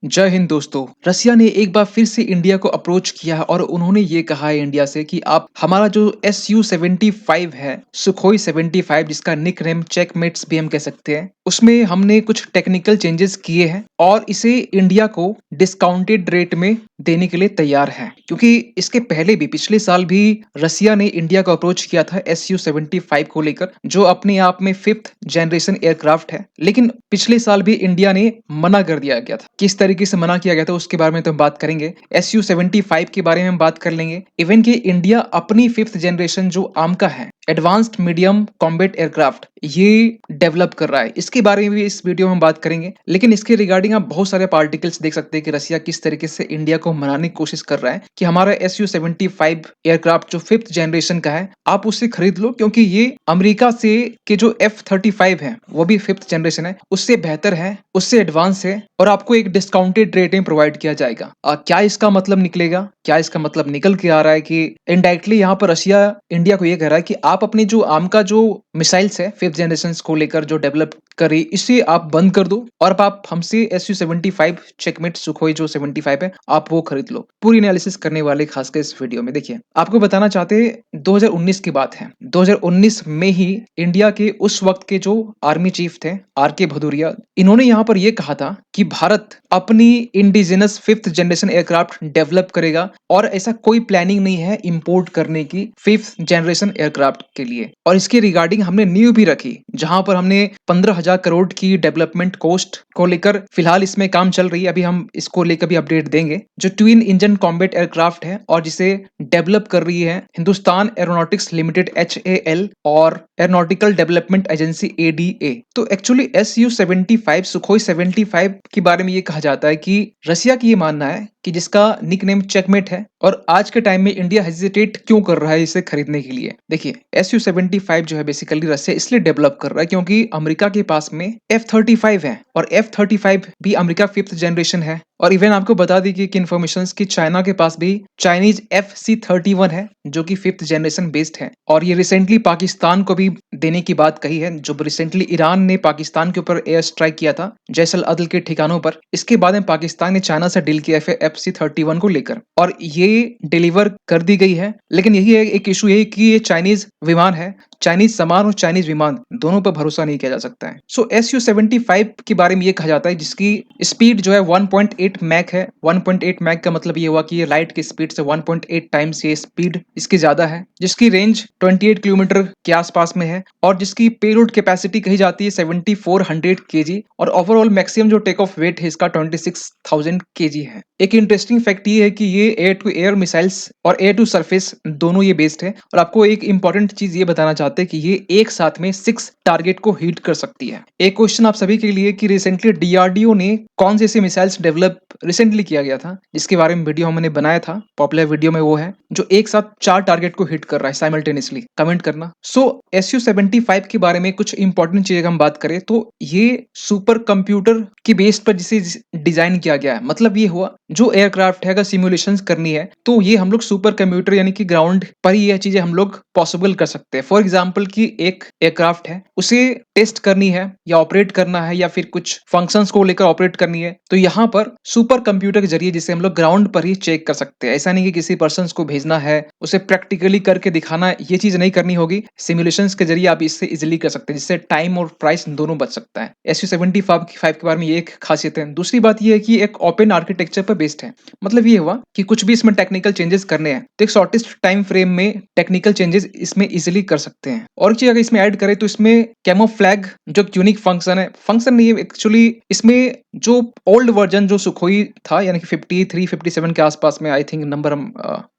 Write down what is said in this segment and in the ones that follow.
जय हिंद दोस्तों। रसिया ने एक बार फिर से इंडिया को अप्रोच किया है और उन्होंने ये कहा है इंडिया से कि आप हमारा जो SU-75 है, सुखोई 75, जिसका निक नेम चेकमेट्स भी हम कह सकते हैं, उसमें हमने कुछ टेक्निकल चेंजेस किए हैं और इसे इंडिया को डिस्काउंटेड रेट में देने के लिए तैयार है। क्योंकि इसके पहले भी पिछले साल भी रसिया ने इंडिया को अप्रोच किया था SU-75 को लेकर, जो अपने आप में 5th जनरेशन एयरक्राफ्ट है। लेकिन पिछले साल भी इंडिया ने मना कर दिया गया था। किस तरीके से मना किया गया था उसके बारे में तो हम बात करेंगे। SU-75 के बारे में हम बात कर लेंगे। इवन कि इंडिया अपनी 5th जनरेशन जो आर्म का है, एडवांस्ड मीडियम कॉम्बैट एयरक्राफ्ट, ये डेवलप कर रहा है। इसके बारे में भी इस वीडियो में हम बात करेंगे। लेकिन इसके रिगार्डिंग आप बहुत सारे पार्टिकल्स देख सकते हैं कि रसिया किस तरीके से इंडिया को मनाने की कोशिश कर रहा है कि हमारा SU-75 एयरक्राफ्ट जो 5th जनरेशन का है, आप उसे खरीद लो, क्योंकि ये अमेरिका से के जो F-35 है, वो भी 5th जनरेशन है, उससे बेहतर है, उससे एडवांस है और आपको एक डिस्काउंटेड रेट में प्रोवाइड किया जाएगा। क्या इसका मतलब निकलेगा? क्या इसका मतलब निकल के आ रहा है कि इनडायरेक्टली यहाँ पर रशिया इंडिया को ये कह रहा है कि आप अपने जो आर्म का जो मिसाइल्स है 5th जनरेशन को लेकर जो डेवलप करी, इसे आप बंद कर दो और अब आप हमसे SU-75 चेकमेट सुखोई जो 75 है, आप वो खरीद लो। पूरी एनालिसिस करने वाले खासकर इस वीडियो में। देखिए, आपको बताना चाहते हैं 2019 की बात है। 2019 में ही इंडिया के उस वक्त के जो आर्मी चीफ थे, RK भदौरिया, इन्होंने यहाँ पर यह कहा था कि भारत अपनी indigenous 5th generation aircraft develop करेगा और ऐसा कोई प्लानिंग नहीं है इंपोर्ट करने की 5th जनरेशन एयरक्राफ्ट के लिए। और इसके रिगार्डिंग हमने नींव भी रखी, जहां पर हमने 15,000 करोड़ की डेवलपमेंट कॉस्ट को लेकर फिलहाल इसमें काम चल रही है। अभी हम इसको लेकर भी अपडेट देंगे। जो ट्विन इंजन कॉम्बैट एयरक्राफ्ट है और जिसे डेवलप कर रही है हिंदुस्तान एरोनॉटिक्स लिमिटेड HAL और एरोनॉटिकल डेवलपमेंट एजेंसी ADA। तो एक्चुअली SU-75 सुखोई 75 के बारे में ये कहा जाता है कि रसिया की ये मानना है कि जिसका निक नेम चेकमेट है, और आज के टाइम में इंडिया हेजिटेट क्यों कर रहा है इसे खरीदने के लिए। देखिए, SU-75 जो है बेसिकली रसिया इसलिए डेवलप कर रहा है क्योंकि अमेरिका के पास में F-35 है और F-35 भी अमेरिका 5th जनरेशन है। और इवन आपको बता दी कि इन्फॉर्मेशन की चाइना के पास भी चाइनीज FC-31 है, जो कि 5th जनरेशन बेस्ड है। और ये रिसेंटली पाकिस्तान को भी देने की बात कही है, जो रिसेंटली ईरान ने पाकिस्तान के ऊपर एयर स्ट्राइक किया था जैसल अदल के ठिकानों पर। इसके बाद में पाकिस्तान ने चाइना से डील किया FC-31 को लेकर और ये डिलीवर कर दी गई है। लेकिन यही है एक इशू, यही कि ये चाइनीज विमान है, चाइनीज सामान और चाइनीज विमान दोनों पर भरोसा नहीं किया जा सकता है। सो SU-75 के बारे में ये कहा जाता है जिसकी स्पीड जो है 1.8 मैक है। 1.8 मैक का मतलब ये हुआ कि ये लाइट की स्पीड से 1.8 टाइम्स ये स्पीड इसकी ज्यादा है, जिसकी रेंज 28 किलोमीटर के आसपास में है और जिसकी पेलोड कैपेसिटी कही जाती है 7400 kg और ओवरऑल मैक्सिमम जो टेक ऑफ वेट है इसका 26,000 kg है। एक इंटरेस्टिंग फैक्ट ये है कि ये एयर टू एयर मिसाइल्स और एयर टू सरफेस दोनों ये बेस्ड है। और आपको एक इंपॉर्टेंट चीज ये बताना चाहते हैं कि ये एक साथ में 6 टारगेट को हिट कर सकती है। एक क्वेश्चन आप सभी के लिए कि रिसेंटली DRDO ने कौन से ऐसे मिसाइल्स डेवलप रिसेंटली किया गया था, जिसके बारे में वीडियो हमने बनाया था, पॉपुलर वीडियो में वो है जो एक साथ 4 टारगेट को हिट कर रहा है साइमल्टेनियसली। कमेंट करना। सो SU-75 के बारे में कुछ इंपॉर्टेंट चीजें हम बात करें तो ये सुपर कंप्यूटर की बेस पर जिसे डिजाइन किया गया है। मतलब ये हुआ जो एयरक्राफ्ट है, अगर सिमुलेशंस करनी है तो ये हम लोग सुपर कंप्यूटर यानी कि ग्राउंड पर ही यह चीजें हम लोग पॉसिबल कर सकते हैं। फॉर एग्जांपल कि एक एयरक्राफ्ट है, उसे टेस्ट करनी है या ऑपरेट करना है या फिर कुछ फंक्शंस को लेकर ऑपरेट करनी है, तो यहाँ पर सुपर कंप्यूटर के जरिए जिसे हम लोग ग्राउंड पर ही चेक कर सकते हैं। ऐसा नहीं कि किसी पर्सन को भेजना है, उसे प्रैक्टिकली करके दिखाना, ये चीज नहीं करनी होगी। सिमुलेशंस के जरिए आप इससे इजिली कर सकते हैं, जिससे टाइम और प्राइस दोनों बच सकता है। SU-75 के बारे में ये एक खासियत है। दूसरी बात ये है कि एक ओपन आर्किटेक्चर पर बेस्ड है। मतलब ये हुआ कि कुछ भी इसमें टेक्निकल चेंजेस करने हैं तो एक शॉर्टेस्ट टाइम फ्रेम में टेक्निकल चेंजेस इसमें इजिली कर सकते हैं। और चीज अगर इसमें ऐड करें तो इसमें कैमोफ्लैग जो यूनिक फंक्शन है, फंक्शन नहीं है एक्चुअली, इसमें जो ओल्ड वर्जन जो सुखोई था यानी कि 53 57 के आसपास में, आई थिंक नंबर हम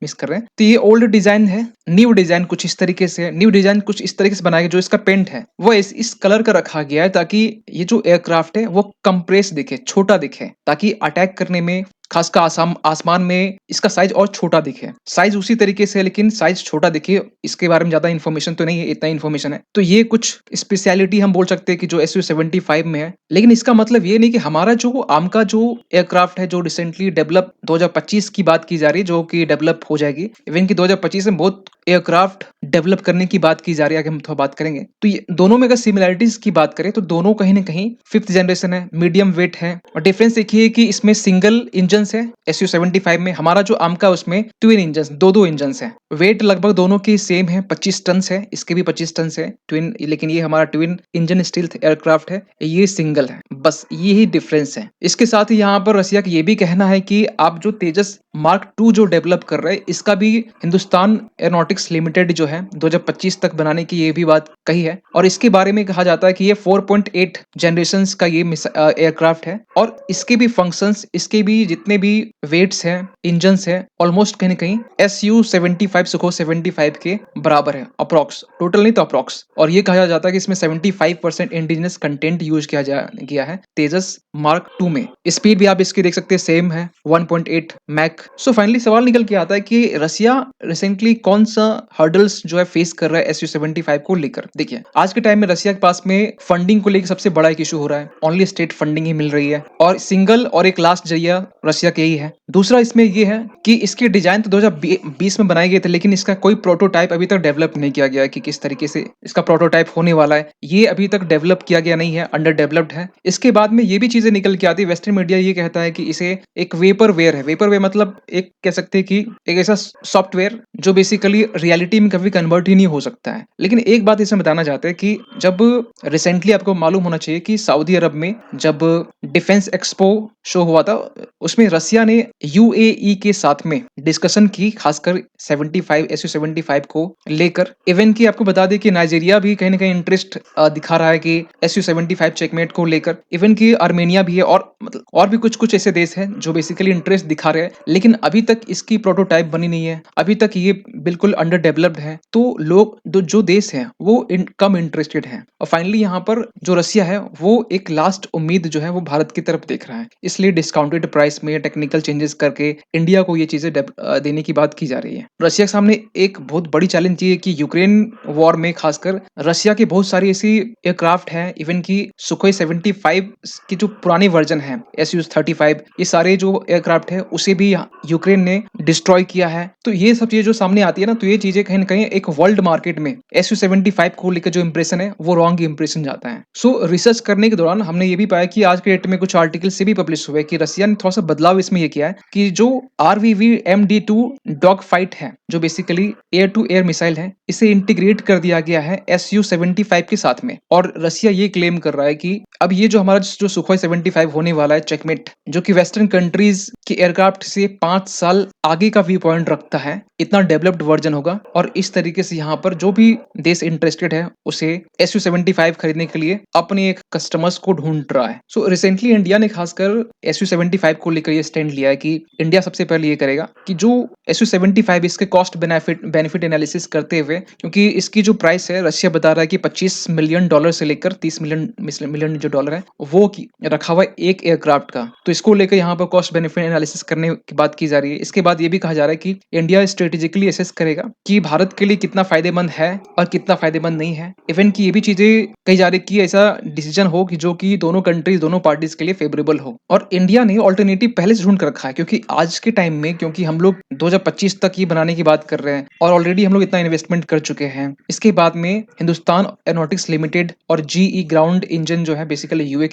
मिस कर रहे हैं, तो ये ओल्ड डिजाइन है। न्यू डिजाइन कुछ इस तरीके से, न्यू डिजाइन कुछ इस तरीके से बनाया गया, जो इसका पेंट है वो इस कलर का रखा गया है ताकि ये जो एयरक्राफ्ट है वो कंप्रेस दिखे, छोटा दिखे, ताकि अटैक करने में खासकर आसमान में इसका साइज और छोटा दिखे। साइज उसी तरीके से है लेकिन साइज छोटा दिखे, इसके बारे में ज़्यादा इन्फॉर्मेशन तो नहीं है, इतना इन्फॉर्मेशन है। तो ये कुछ स्पेशलिटी हम बोल सकते हैं कि जो SU-75 में है। लेकिन इसका मतलब ये नहीं कि हमारा जो आम का जो एयरक्राफ्ट है, जो रिसेंटली डेवलप 2025 की बात की जा रही है, जो कि डेवलप हो जाएगी। इवन कि 2025 में बहुत एयरक्राफ्ट डेवलप करने की बात की जा रही है, आगे हम थोड़ा बात करेंगे। तो ये दोनों में अगर सिमिलैरिटीज की बात करें तो दोनों कहीं न कहीं 5th जनरेशन है, मीडियम वेट है और डिफरेंस एक ही है कि इसमें सिंगल इंजन्स है। SU-75 में हमारा जो आम का उसमें ट्विन इंजन्स, दो इंजन्स हैं। वेट लगभग दोनों की सेम है, 25 टन है, इसके भी 25 टन है ट्विन, लेकिन ये हमारा ट्विन इंजन स्टील्थ एयरक्राफ्ट है, ये सिंगल है। बस ये ही डिफरेंस है। इसके साथ ही यहाँ पर रसिया का ये भी कहना है कि आप जो तेजस मार्क 2 जो डेवलप कर रहे हैं, इसका भी हिंदुस्तान एरोनॉटिक्स लिमिटेड जो है 2025 तक बनाने की ये भी बात कही है। और इसके बारे में कहा जाता है कि ये 4.8 जनरेशंस का ये एयरक्राफ्ट है और इसके भी फंक्शंस, इसके भी जितने भी वेट्स हैं, इंजन्स हैं, ऑलमोस्ट कहीं ना कहीं SU-75 सुखो 75 के बराबर है, अप्रॉक्स, टोटल नहीं तो अप्रॉक्स। और ये कहा जाता है कि इसमें 75% इंडिजिनस कंटेंट यूज किया है तेजस मार्क 2 में। स्पीड भी आप इसकी देख सकते हैं, सेम है 1.8 मैक। सो फाइनली सवाल निकल के आता है कि रसिया रिसेंटली कौन सा हर्डल्स जो है फेस कर रहा है SU-75 को लेकर। देखिए आज के टाइम में रसिया के पास में फंडिंग को लेकर सबसे बड़ा एक इशू हो रहा है, ओनली स्टेट फंडिंग ही मिल रही है और सिंगल और एक लास्ट जरिया रसिया के ही है। दूसरा इसमें ये है कि इसके डिजाइन तो 2020 में बनाए गए थे, लेकिन इसका कोई प्रोटोटाइप अभी तक डेवलप नहीं किया गया है कि किस तरीके से इसका प्रोटोटाइप होने वाला है, ये अभी तक डेवलप किया गया नहीं है, अंडर डेवलप्ड है। इसके बाद में ये भी चीजें निकल के आती है, वेस्टर्न मीडिया ये कहता है कि इसे एक वेपरवेयर है। वेपरवेयर मतलब एक कह सकते हैं कि एक ऐसा सॉफ्टवेयर जो बेसिकली रियलिटी में कभी कन्वर्ट ही नहीं हो सकता है। लेकिन एक बात इसमें बताना चाहते हैं कि जब रिसेंटली आपको मालूम होना चाहिए कि सऊदी अरब में जब डिफेंस एक्सपो शो हुआ था, उसमें रसिया ने UAE के साथ में डिस्कशन की, खासकर 75 SU-75 को लेकर। इवन की आपको बता दें कि नाइजीरिया भी कहीं ना कहीं इंटरेस्ट दिखा रहा है कि SU-75 चेकमेट को लेकर। इवन की आर्मेनिया भी है और मतलब और भी कुछ कुछ ऐसे देश हैं जो बेसिकली इंटरेस्ट दिखा रहे हैं, लेकिन अभी तक इसकी प्रोटोटाइप बनी नहीं है, अभी तक ये बिल्कुल अंडर डेवलप्ड है। तो लोग जो देश हैं वो कम इंटरेस्टेड हैं। और फाइनली यहाँ पर जो रसिया है वो एक लास्ट उम्मीद जो है वो भारत की तरफ देख रहा है, इसलिए डिस्काउंटेड प्राइस में टेक्निकल चेंजेस करके इंडिया को ये चीजें देने की बात की जा रही है। रसिया के सामने एक बहुत बड़ी चैलेंज ये है कि यूक्रेन वॉर में खासकर रसिया की बहुत सारी ऐसी एयरक्राफ्ट हैं, इवन की सुखोई 75 की जो पुरानी वर्जन है SU-35, ये सारे जो एयरक्राफ्ट है उसे भी यूक्रेन ने डिस्ट्रॉय किया है। तो ये सब चीजें जो सामने आती है ना, तो ये चीजें कहीं ना कहीं एक वर्ल्ड मार्केट में SU-75 को लेकर जो इंप्रेशन है वो रॉन्ग इंप्रेशन जाता है। सो रिसर्च करने के दौरान हमने ये भी पाया कि आज के डेट में कुछ आर्टिकल से भी पब्लिश हुए कि रसिया ने थोड़ा सा बदलाव इसमें ये किया है कि जो RVV-MD2 डॉग फाइट है, जो basically air to air missile है, इसे इंटीग्रेट कर दिया गया है SU-75 के साथ में। और रसिया ये क्लेम कर रहा है कि अब ये जो हमारा जो सुखोई 75 होने वाला है चेकमेट, जो कि वेस्टर्न कंट्रीज के एयरक्राफ्ट से 5 साल आगे का व्यू पॉइंट रखता है, इतना डेवलप्ड वर्जन होगा। और इस तरीके से यहाँ पर जो भी देश इंटरेस्टेड है उसे SU-75 खरीदने के लिए अपने एक कस्टमर्स को ढूंढ रहा है। सो रिसेंटली इंडिया ने खासकर SU-75 को लेकर ये स्टैंड लिया है कि इंडिया सबसे पहले ये करेगा कि जो SU-75 इसके कॉस्ट बेनिफिट एनालिसिस करते हुए, क्योंकि इसकी जो प्राइस है रशिया बता रहा है कि $25 मिलियन से लेकर 30 मिलियन जो डॉलर है वो रखा हुआ है एक एयरक्राफ्ट का। तो इसको लेकर यहाँ पर कॉस्ट बेनिफिट एनालिसिस करने की बात की जा रही है। इसके बाद ये भी कहा जा रहा है कि इंडिया स्ट्रेटेजिकली असेस करेगा कि भारत के लिए कितना फायदेमंद है और कितना फायदेमंद नहीं है। इवन की ये भी चीजें कही जा रही कि ऐसा डिसीजन हो कि जो कि दोनों कंट्रीज, दोनों पार्टीज के लिए फेवरेबल हो। और इंडिया ने ऑल्टरनेटिव पहले से ढूंढ कर रखा है, क्योंकि आज के टाइम में, क्योंकि हम लोग 2025 तक ये बनाने की बात कर रहे हैं और ऑलरेडी हम लोग इतना इन्वेस्टमेंट कर चुके हैं। इसके बाद में हिंदुस्तान एरोनॉटिक्स लिमिटेड और GE ग्राउंड इंजन जो है बेसिकली यूएस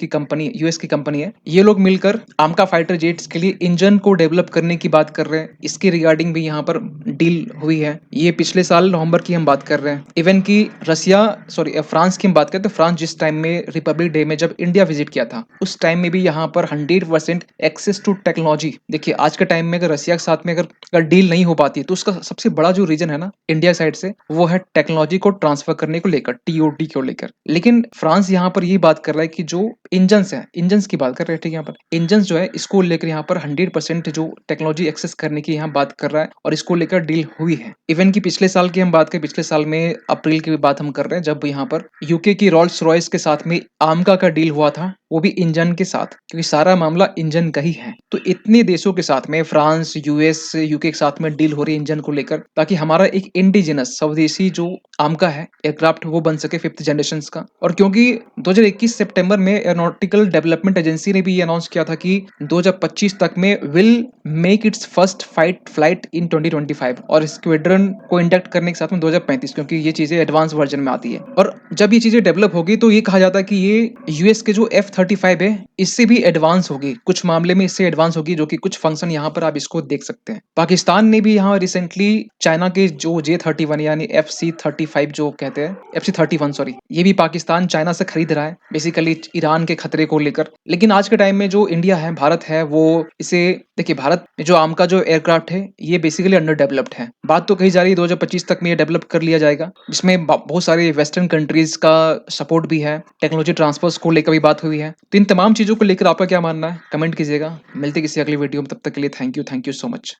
की कंपनी है, ये लोग मिलकर आमका फाइटर जेट्स के लिए इंजन को डेवलप करने की बात कर रहे हैं। इसके रिगार्डिंग भी यहाँ पर डील हुई है, ये पिछले साल नवंबर की हम बात कर रहे हैं। इवन की फ्रांस की हम बात करें तो फ्रांस जिस टाइम में रिपब्लिक डे में जब इंडिया विजिट किया था, उस टाइम में भी यहाँ पर 100% एक्सेस टू टेक्नोलॉजी। देखिए आज के टाइम में अगर रसिया के साथ में अगर डील नहीं हो पाती तो उसका सबसे बड़ा जो रीजन है ना इंडिया साइड से, वो है टेक्नोलॉजी को ट्रांसफर करने को लेकर, TOT को लेकर। लेकिन फ्रांस यहाँ पर ये बात कर रहा है कि जो इंजन्स की बात कर रहे हैं, ठीक है, यहाँ पर इंजन्स जो है इसको लेकर यहाँ पर 100% जो टेक्नोलॉजी एक्सेस करने की यहाँ बात कर रहा है और इसको लेकर डील हुई है। इवन की पिछले साल की हम बात करें, पिछले साल में अप्रैल की बात हम कर रहे हैं, जब यहाँ पर यूके की रोल्स रॉयस के साथ में आमका का डील हुआ था वो भी इंजन के साथ, क्योंकि सारा मामला इंजन का ही है। तो इतने देशों के साथ में फ्रांस, यूएस, यूके के साथ में डील हो रही है इंजन को लेकर, ताकि हमारा एक इंडिजिनस स्वदेशी जो आमका है एयरक्राफ्ट वो बन सके 5th जनरेशन का। और क्योंकि 2021 सितंबर में एरोनॉटिकल डेवलपमेंट एजेंसी ने भी ये अनाउंस किया था कि 2025 तक में will make it's first fight flight in 2025, और स्क्वाड्रन को इंडक्ट करने के साथ में 2035, क्योंकि ये चीजें एडवांस वर्जन में आती है। और जब ये चीजें डेवलप होगी तो ये कहा जाता है कि ये यूएस के जो F-35 है इससे भी एडवांस होगी, कुछ मामले में इससे एडवांस होगी, जो कि कुछ फंक्शन यहाँ पर आप इसको देख सकते हैं। पाकिस्तान ने भी यहाँ रिसेंटली चाइना के जो J-31 यानी FC-35 जो कहते हैं, FC-31 सॉरी, ये भी पाकिस्तान चाइना से खरीद रहा है बेसिकली ईरान के खतरे को लेकर। लेकिन आज के टाइम में जो इंडिया है, भारत है, वो इसे देखिए, भारत में जो आम का जो एयरक्राफ्ट है ये बेसिकली अंडर डेवलप्ड है। बात तो कही जा रही है 2025 तक में ये डेवलप कर लिया जाएगा, जिसमें बहुत सारे वेस्टर्न कंट्रीज का सपोर्ट भी है, टेक्नोलॉजी ट्रांसफर्स को लेकर भी बात हुई है। तो इन तमाम चीजों को लेकर आपका क्या मानना है, कमेंट कीजिएगा। मिलते किसी अगली वीडियो में, तब तक के लिए थैंक यू सो मच।